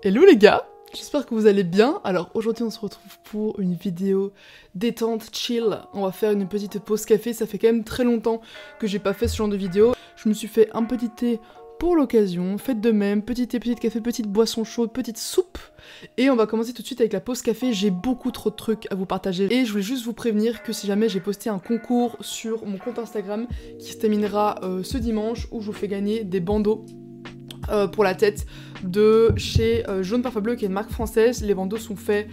Hello les gars, j'espère que vous allez bien. Alors aujourd'hui on se retrouve pour une vidéo détente, chill. On va faire une petite pause café, ça fait quand même très longtemps que j'ai pas fait ce genre de vidéo. Je me suis fait un petit thé pour l'occasion, faites de même, petit thé, petit café, petite boisson chaude, petite soupe. Et on va commencer tout de suite avec la pause café, j'ai beaucoup trop de trucs à vous partager. Et je voulais juste vous prévenir que si jamais j'ai posté un concours sur mon compte Instagram qui se terminera ce dimanche où je vous fais gagner des bandeaux pour la tête de chez Jaune Parfum Bleu qui est une marque française. Les bandeaux sont faits,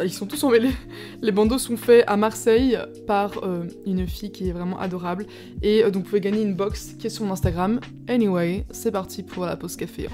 ils sont tous emmêlés, les bandeaux sont faits à Marseille par une fille qui est vraiment adorable et donc vous pouvez gagner une box qui est sur mon Instagram. Anyway, c'est parti pour la pause café.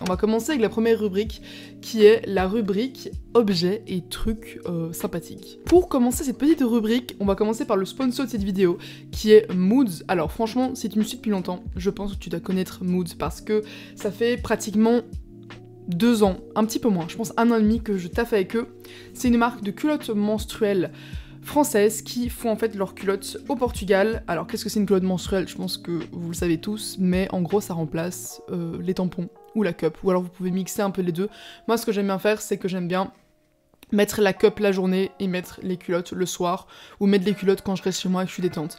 On va commencer avec la première rubrique qui est la rubrique objets et trucs sympathiques. Pour commencer cette petite rubrique, on va commencer par le sponsor de cette vidéo qui est Moods. Alors franchement, si tu me suis depuis longtemps, je pense que tu dois connaître Moods parce que ça fait pratiquement 2 ans, un petit peu moins, je pense 1 an et demi que je taffe avec eux. C'est une marque de culottes menstruelles françaises qui font en fait leurs culottes au Portugal. Alors qu'est-ce que c'est une culotte menstruelle? Je pense que vous le savez tous, mais en gros ça remplace les tampons ou la cup, ou alors vous pouvez mixer un peu les deux. Moi ce que j'aime bien faire, c'est que j'aime bien mettre la cup la journée et mettre les culottes le soir, ou mettre les culottes quand je reste chez moi et que je suis détente.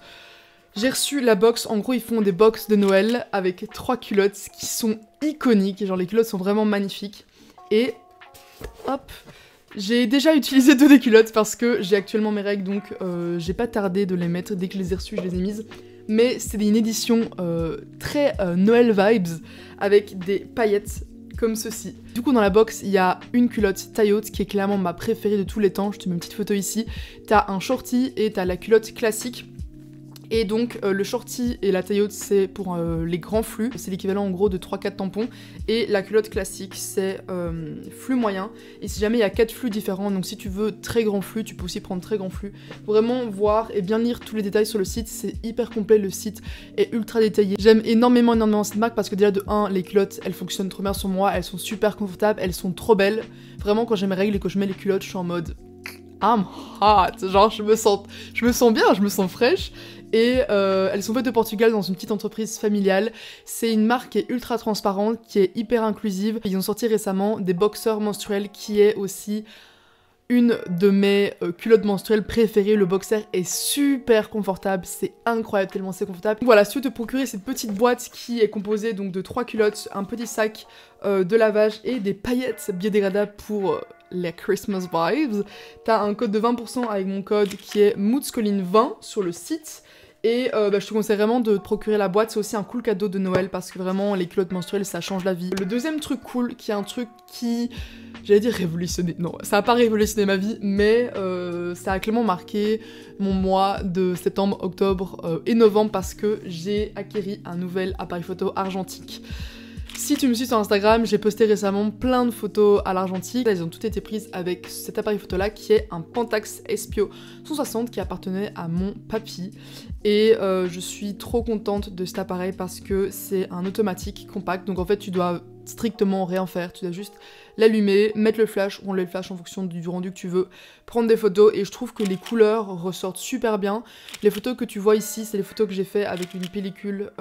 J'ai reçu la box, en gros ils font des box de Noël avec 3 culottes qui sont iconiques, genre les culottes sont vraiment magnifiques, et hop, j'ai déjà utilisé 2 des culottes parce que j'ai actuellement mes règles, donc j'ai pas tardé de les mettre, dès que je les ai reçues je les ai mises. Mais c'est une édition très Noël vibes, avec des paillettes comme ceci. Du coup dans la box il y a une culotte taille haute qui est clairement ma préférée de tous les temps, je te mets une petite photo ici. T'as un shorty et t'as la culotte classique. Et donc le shorty et la taille haute c'est pour les grands flux, c'est l'équivalent en gros de 3-4 tampons, et la culotte classique c'est flux moyen, et si jamais il y a 4 flux différents, donc si tu veux très grand flux, tu peux aussi prendre très grand flux. Vraiment voir et bien lire tous les détails sur le site, c'est hyper complet, le site est ultra détaillé. J'aime énormément cette marque parce que déjà de 1, les culottes elles fonctionnent trop bien sur moi, elles sont super confortables, elles sont trop belles. Vraiment quand j'ai mes règles et que je mets les culottes, je suis en mode I'm hot, genre je me sens bien, je me sens fraîche. Et elles sont faites au Portugal dans une petite entreprise familiale. C'est une marque qui est ultra transparente, qui est hyper inclusive. Ils ont sorti récemment des boxers menstruels qui est aussi une de mes culottes menstruelles préférées. Le boxer est super confortable, c'est incroyable tellement c'est confortable. Voilà, si tu veux te procurer cette petite boîte qui est composée donc de 3 culottes, un petit sac de lavage et des paillettes biodégradables pour les Christmas vibes, t'as un code de 20% avec mon code qui est moodscolline20 sur le site. Et je te conseille vraiment de te procurer la boîte, c'est aussi un cool cadeau de Noël parce que vraiment les culottes menstruelles ça change la vie. Le deuxième truc cool, qui est un truc qui, j'allais dire révolutionné, non ça a pas révolutionné ma vie, mais ça a clairement marqué mon mois de septembre, octobre et novembre parce que j'ai acquéri un nouvel appareil photo argentique. Si tu me suis sur Instagram, j'ai posté récemment plein de photos à l'argentique. Elles ont toutes été prises avec cet appareil photo là qui est un Pentax Espio 160 qui appartenait à mon papy. Et je suis trop contente de cet appareil parce que c'est un automatique compact. Donc en fait tu dois strictement rien faire, tu dois juste l'allumer, mettre le flash ou enlever le flash en fonction du rendu que tu veux, prendre des photos, et je trouve que les couleurs ressortent super bien. Les photos que tu vois ici, c'est les photos que j'ai fait avec une pellicule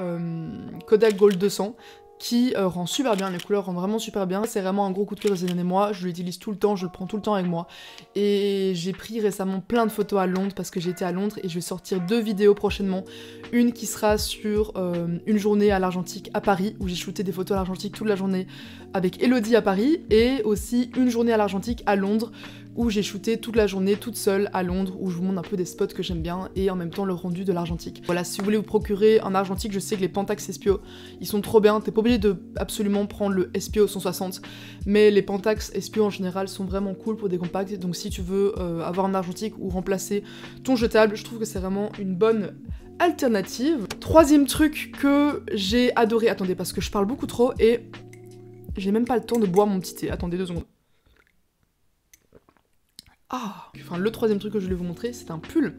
Kodak Gold 200 qui rend super bien, les couleurs rendent vraiment super bien. C'est vraiment un gros coup de cœur de ces derniers mois, je l'utilise tout le temps, je le prends tout le temps avec moi. Et j'ai pris récemment plein de photos à Londres parce que j'étais à Londres, et je vais sortir 2 vidéos prochainement. Une qui sera sur une journée à l'argentique à Paris, où j'ai shooté des photos à l'argentique toute la journée avec Elodie à Paris, et aussi une journée à l'argentique à Londres, où j'ai shooté toute la journée toute seule à Londres, où je vous montre un peu des spots que j'aime bien et en même temps le rendu de l'argentique. Voilà, si vous voulez vous procurer un argentique, je sais que les Pentax Espio, ils sont trop bien, t'es pas obligé de absolument prendre le Espio 160, mais les Pentax Espio en général sont vraiment cool pour des compacts, donc si tu veux avoir un argentique ou remplacer ton jetable, je trouve que c'est vraiment une bonne alternative. Troisième truc que j'ai adoré, attendez parce que je parle beaucoup trop et j'ai même pas le temps de boire mon petit thé, attendez 2 secondes. Ah, enfin le troisième truc que je voulais vous montrer, c'est un pull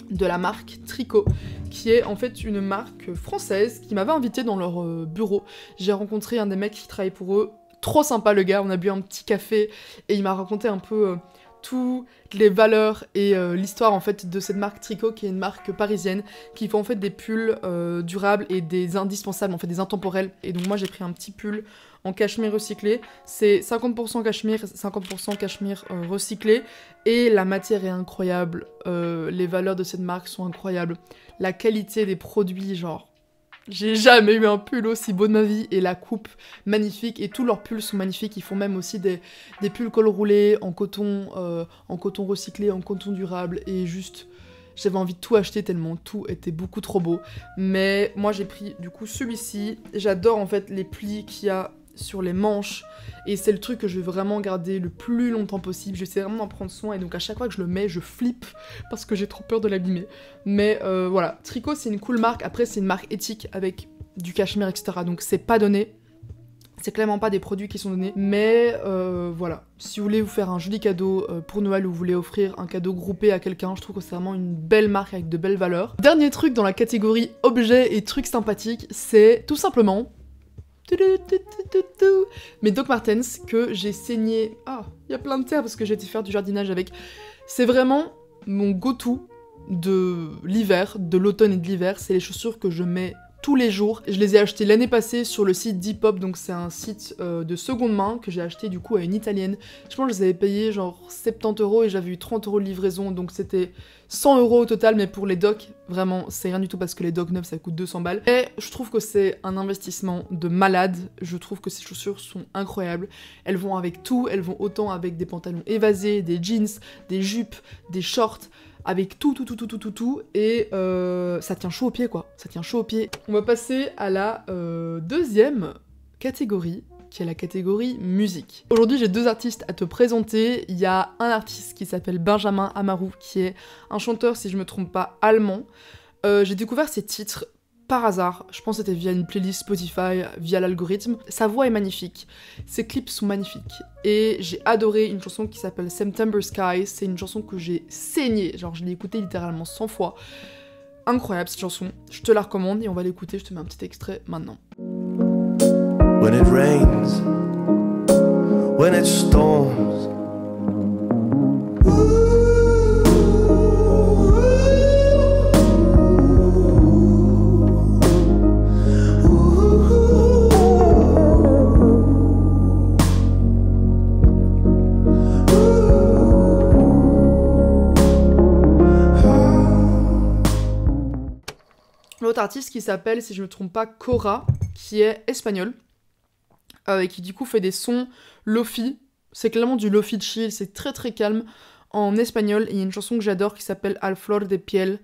de la marque Tricot, qui est en fait une marque française qui m'avait invité dans leur bureau. J'ai rencontré un des mecs qui travaille pour eux, trop sympa le gars, on a bu un petit café et il m'a raconté un peu toutes les valeurs et l'histoire en fait de cette marque Tricot, qui est une marque parisienne qui fait en fait des pulls durables et des indispensables, en fait des intemporels. Et donc moi j'ai pris un petit pull en cachemire recyclé, c'est 50% cachemire, 50% cachemire recyclé, et la matière est incroyable, les valeurs de cette marque sont incroyables, la qualité des produits, genre j'ai jamais eu un pull aussi beau de ma vie, et la coupe magnifique, et tous leurs pulls sont magnifiques. Ils font même aussi des pulls col roulé en coton recyclé, en coton durable, et juste j'avais envie de tout acheter tellement tout était beaucoup trop beau. Mais moi j'ai pris du coup celui-ci, j'adore en fait les plis qu'il y a sur les manches, et c'est le truc que je vais vraiment garder le plus longtemps possible. J'essaie vraiment d'en prendre soin, et donc à chaque fois que je le mets, je flippe parce que j'ai trop peur de l'abîmer. Mais voilà, Tricot c'est une cool marque. Après c'est une marque éthique avec du cachemire, etc. Donc c'est pas donné. C'est clairement pas des produits qui sont donnés, mais voilà. Si vous voulez vous faire un joli cadeau pour Noël, ou vous voulez offrir un cadeau groupé à quelqu'un, je trouve que c'est vraiment une belle marque avec de belles valeurs. Dernier truc dans la catégorie objets et trucs sympathiques, c'est tout simplement mes Doc Martens que j'ai saigné. Ah, il y a plein de terre parce que j'ai été faire du jardinage avec. C'est vraiment mon go-to de l'hiver, de l'automne et de l'hiver. C'est les chaussures que je mets tous les jours. Je les ai achetées l'année passée sur le site Depop, donc c'est un site de seconde main que j'ai acheté du coup à une italienne. Je pense que je les avais payés genre 70 € et j'avais eu 30 € de livraison, donc c'était 100 € au total, mais pour les docs, vraiment, c'est rien du tout parce que les docs neufs ça coûte 200 balles. Et je trouve que c'est un investissement de malade. Je trouve que ces chaussures sont incroyables. Elles vont avec tout, elles vont autant avec des pantalons évasés, des jeans, des jupes, des shorts, avec tout, et ça tient chaud aux pieds quoi, ça tient chaud aux pieds. On va passer à la deuxième catégorie, qui est la catégorie musique. Aujourd'hui j'ai deux artistes à te présenter. Il y a un artiste qui s'appelle Benjamin Amaru, qui est un chanteur, si je me trompe pas, allemand. J'ai découvert ses titres par hasard, je pense que c'était via une playlist Spotify, via l'algorithme. Sa voix est magnifique, ses clips sont magnifiques, et j'ai adoré une chanson qui s'appelle September Sky. C'est une chanson que j'ai saignée, genre je l'ai écoutée littéralement 100 fois. Incroyable cette chanson, je te la recommande et on va l'écouter, je te mets un petit extrait maintenant. When it rains, when it storms, L'autre artiste qui s'appelle, si je me trompe pas, Cora, qui est espagnol, et qui du coup fait des sons lofi. C'est clairement du lofi chill, c'est très très calme en espagnol. Et il y a une chanson que j'adore qui s'appelle A Flor de Piel,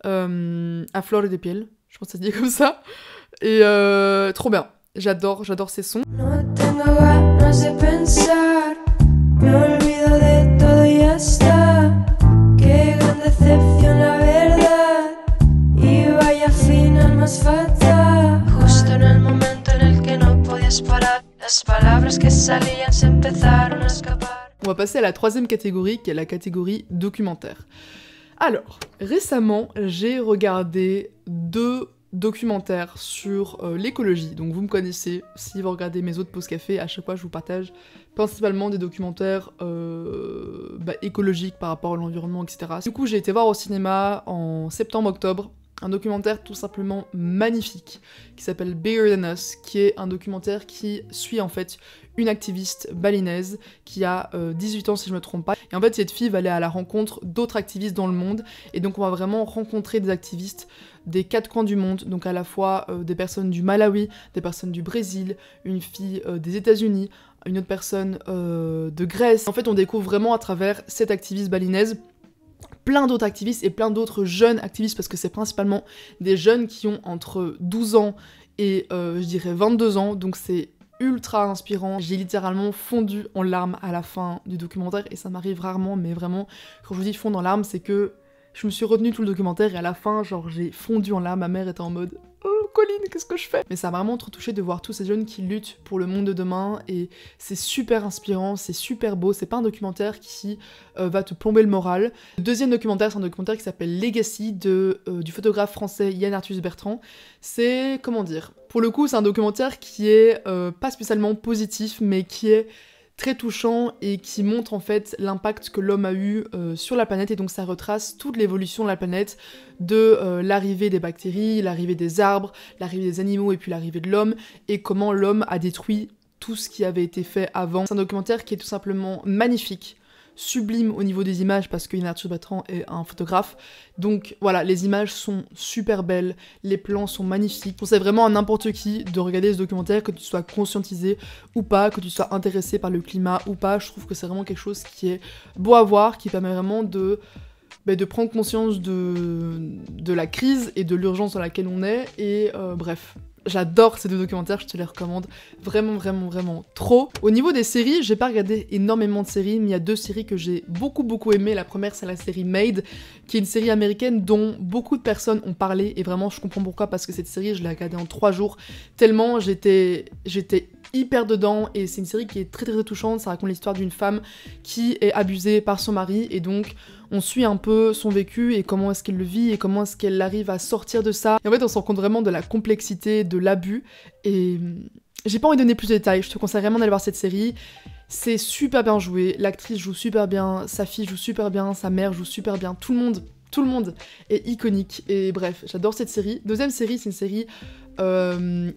A Flor de Piel, je pense que ça se dit comme ça. Et trop bien, j'adore ces sons. No tengo ganas de pensar, me olvido de todo y ya está. Qué gran decepción la verdad, y vaya final más fatal. Justo en el momento en el que no podías parar, las palabras que salían se empezaron a escapar. On va passer à la troisième catégorie, qui est la catégorie documentaire. Alors, récemment, j'ai regardé 2 documentaires sur l'écologie. Donc vous me connaissez, si vous regardez mes autres pauses café, à chaque fois je vous partage principalement des documentaires écologiques par rapport à l'environnement, etc. Du coup j'ai été voir au cinéma en septembre-octobre un documentaire tout simplement magnifique qui s'appelle Bigger Than Us, qui est un documentaire qui suit en fait une activiste balinaise qui a 18 ans si je me trompe pas. Et en fait cette fille va aller à la rencontre d'autres activistes dans le monde, et donc on va vraiment rencontrer des activistes des 4 coins du monde, donc à la fois des personnes du Malawi, des personnes du Brésil, une fille des États-Unis, une autre personne de Grèce. En fait on découvre vraiment à travers cette activiste balinaise plein d'autres activistes et plein d'autres jeunes activistes, parce que c'est principalement des jeunes qui ont entre 12 ans et je dirais 22 ans, donc c'est ultra inspirant. J'ai littéralement fondu en larmes à la fin du documentaire, et ça m'arrive rarement, mais vraiment, quand je vous dis fondre en larmes, c'est que je me suis retenue tout le documentaire, et à la fin, genre, j'ai fondu en larmes. Ma mère était en mode « Oh, Colline, qu'est-ce que je fais ?» Mais ça m'a vraiment trop touchée de voir tous ces jeunes qui luttent pour le monde de demain, et c'est super inspirant, c'est super beau. C'est pas un documentaire qui va te plomber le moral. Le deuxième documentaire, c'est un documentaire qui s'appelle Legacy du photographe français Yann Arthus Bertrand. C'est, comment dire, pour le coup, c'est un documentaire qui est pas spécialement positif, mais qui est très touchant et qui montre en fait l'impact que l'homme a eu sur la planète, et donc ça retrace toute l'évolution de la planète, de l'arrivée des bactéries, l'arrivée des arbres, l'arrivée des animaux et puis l'arrivée de l'homme, et comment l'homme a détruit tout ce qui avait été fait avant. C'est un documentaire qui est tout simplement magnifique, sublime au niveau des images parce que Yann Arthus Bertrand est un photographe. Donc voilà, les images sont super belles, les plans sont magnifiques. Je conseille vraiment à n'importe qui de regarder ce documentaire, que tu sois conscientisé ou pas, que tu sois intéressé par le climat ou pas. Je trouve que c'est vraiment quelque chose qui est beau à voir, qui permet vraiment de prendre conscience de la crise et de l'urgence dans laquelle on est. Et bref, j'adore ces deux documentaires, je te les recommande vraiment, vraiment, vraiment trop. Au niveau des séries, j'ai pas regardé énormément de séries, mais il y a 2 séries que j'ai beaucoup aimées. La première, c'est la série Made, qui est une série américaine dont beaucoup de personnes ont parlé, et vraiment, je comprends pourquoi, parce que cette série, je l'ai regardée en 3 jours, tellement j'étais hyper dedans, et c'est une série qui est très touchante. Ça raconte l'histoire d'une femme qui est abusée par son mari, et donc on suit un peu son vécu et comment est-ce qu'elle le vit et comment est-ce qu'elle arrive à sortir de ça. Et en fait, on se rend compte vraiment de la complexité de l'abus, et j'ai pas envie de donner plus de détails, je te conseille vraiment d'aller voir cette série. C'est super bien joué, l'actrice joue super bien, sa fille joue super bien, sa mère joue super bien, tout le monde est iconique, et bref, j'adore cette série. Deuxième série, c'est une série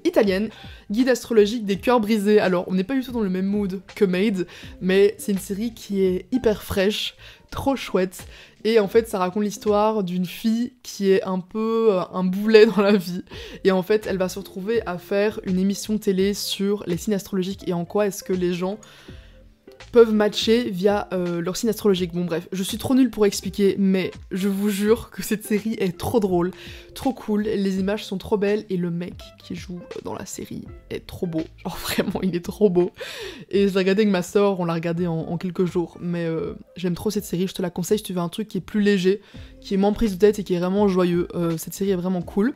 italienne, Guide astrologique des cœurs brisés. Alors, on n'est pas du tout dans le même mood que Made, mais c'est une série qui est hyper fraîche, trop chouette, et en fait ça raconte l'histoire d'une fille qui est un peu un boulet dans la vie, et en fait elle va se retrouver à faire une émission télé sur les signes astrologiques et en quoi est-ce que les gens peuvent matcher via leur signe astrologique. Bon bref, je suis trop nulle pour expliquer, mais je vous jure que cette série est trop drôle, trop cool, les images sont trop belles, et le mec qui joue dans la série est trop beau. Genre vraiment, il est trop beau. Et je l'ai regardé avec ma soeur, on l'a regardé en quelques jours, mais j'aime trop cette série, je te la conseille si tu veux un truc qui est plus léger, qui est moins prise de tête et qui est vraiment joyeux. Cette série est vraiment cool.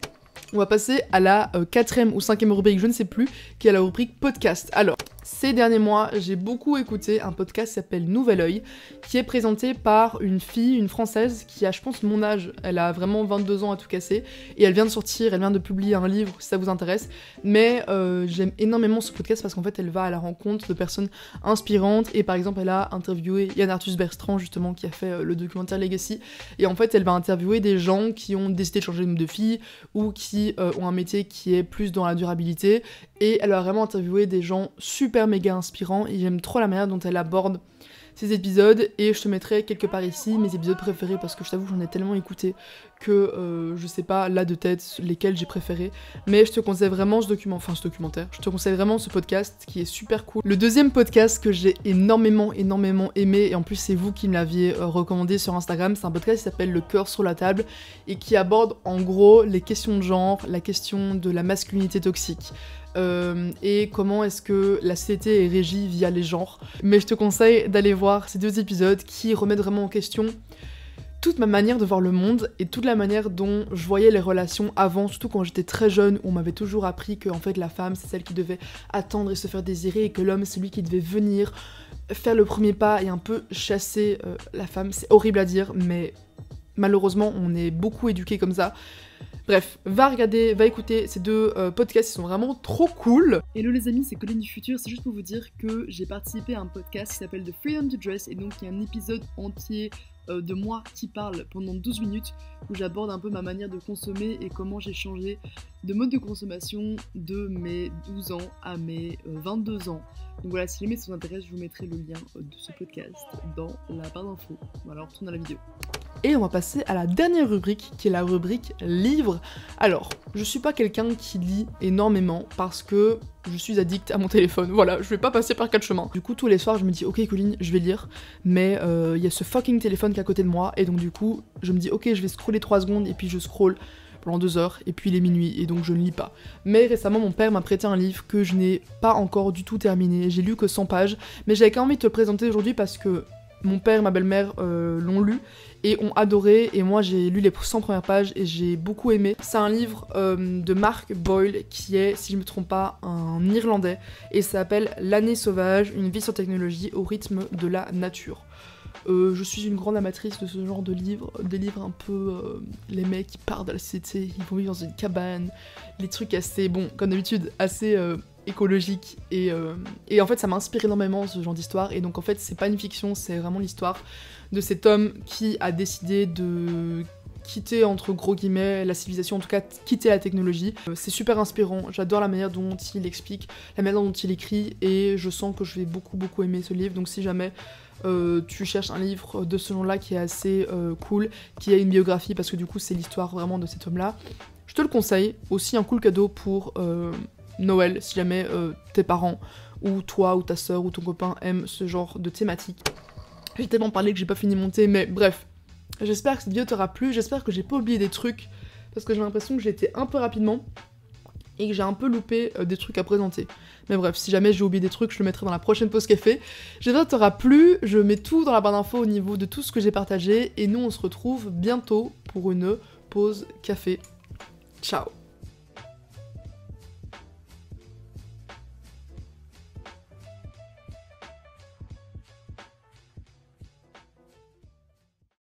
On va passer à la 4e ou 5e rubrique, je ne sais plus, qui est la rubrique podcast. Alors, ces derniers mois, j'ai beaucoup écouté un podcast qui s'appelle Nouvel Oeil, qui est présenté par une fille, une française, qui a, je pense, mon âge. Elle a vraiment 22 ans à tout casser, et elle vient de publier un livre, si ça vous intéresse. Mais j'aime énormément ce podcast parce qu'en fait, elle va à la rencontre de personnes inspirantes, et par exemple, elle a interviewé Yann Arthus Bertrand, justement, qui a fait le documentaire Legacy, et en fait, elle va interviewer des gens qui ont décidé de changer de nom de fille, ou qui ont un métier qui est plus dans la durabilité, et elle a vraiment interviewé des gens super méga inspirants, et j'aime trop la manière dont elle aborde ces épisodes, et je te mettrai quelque part ici mes épisodes préférés, parce que je t'avoue j'en ai tellement écouté que je sais pas là de tête lesquels j'ai préféré, mais je te conseille vraiment ce documentaire, je te conseille vraiment ce podcast qui est super cool. Le deuxième podcast que j'ai énormément aimé, et en plus c'est vous qui me l'aviez recommandé sur Instagram, c'est un podcast qui s'appelle Le cœur sur la table, et qui aborde en gros les questions de genre, la question de la masculinité toxique, et comment est-ce que la société est régie via les genres. Mais je te conseille d'aller voir ces 2 épisodes qui remettent vraiment en question toute ma manière de voir le monde et toute la manière dont je voyais les relations avant, surtout quand j'étais très jeune, où on m'avait toujours appris que en fait la femme c'est celle qui devait attendre et se faire désirer, et que l'homme c'est lui qui devait venir faire le premier pas et un peu chasser la femme. C'est horrible à dire, mais malheureusement on est beaucoup éduqués comme ça. Bref, va écouter ces 2 podcasts, ils sont vraiment trop cool. Hello les amis, c'est Colline du futur, c'est juste pour vous dire que j'ai participé à un podcast qui s'appelle The Freedom to Dress, et donc il y a un épisode entier de moi qui parle pendant 12 minutes, où j'aborde un peu ma manière de consommer et comment j'ai changé de mode de consommation de mes 12 ans à mes 22 ans. Donc voilà, si jamais ça vous intéresse, je vous mettrai le lien de ce podcast dans la barre d'infos. Voilà, on retourne à la vidéo. Et on va passer à la dernière rubrique, qui est la rubrique livres. Alors, je suis pas quelqu'un qui lit énormément, parce que je suis addict à mon téléphone, voilà, je vais pas passer par 4 chemins. Du coup, tous les soirs, je me dis, ok Colline, je vais lire, mais il y a ce fucking téléphone qui est à côté de moi, et donc du coup, je me dis, ok, je vais scroller 3 secondes, et puis je scrolle pendant 2 heures, et puis il est minuit, et donc je ne lis pas. Mais récemment, mon père m'a prêté un livre que je n'ai pas encore du tout terminé, j'ai lu que 100 pages, mais j'avais quand même envie de te le présenter aujourd'hui parce que mon père et ma belle-mère l'ont lu, et ont adoré, et moi j'ai lu les 100 premières pages et j'ai beaucoup aimé. C'est un livre de Mark Boyle, qui est, si je me trompe pas, un Irlandais, et ça s'appelle L'année sauvage, une vie sans technologie au rythme de la nature. Je suis une grande amatrice de ce genre de livres, des livres un peu... les mecs qui partent de la cité, ils vont vivre dans une cabane, les trucs assez, bon, comme d'habitude, assez écologiques, et en fait ça m'a inspiré énormément ce genre d'histoire, et donc en fait c'est pas une fiction, c'est vraiment l'histoire de cet homme qui a décidé de quitter, entre gros guillemets, la civilisation, en tout cas quitter la technologie. C'est super inspirant, j'adore la manière dont il explique, la manière dont il écrit, et je sens que je vais beaucoup aimer ce livre, donc si jamais tu cherches un livre de ce genre-là qui est assez cool, qui a une biographie, parce que du coup c'est l'histoire vraiment de cet homme-là, je te le conseille. Aussi un cool cadeau pour Noël, si jamais tes parents, ou toi, ou ta soeur, ou ton copain aiment ce genre de thématique. J'ai tellement parlé que j'ai pas fini mon thé, mais bref. J'espère que cette vidéo t'aura plu, j'espère que j'ai pas oublié des trucs, parce que j'ai l'impression que j'ai été un peu rapidement, et que j'ai un peu loupé des trucs à présenter. Mais bref, si jamais j'ai oublié des trucs, je le mettrai dans la prochaine pause café. J'espère que ça t'aura plu, je mets tout dans la barre d'infos au niveau de tout ce que j'ai partagé, et nous on se retrouve bientôt pour une pause café. Ciao.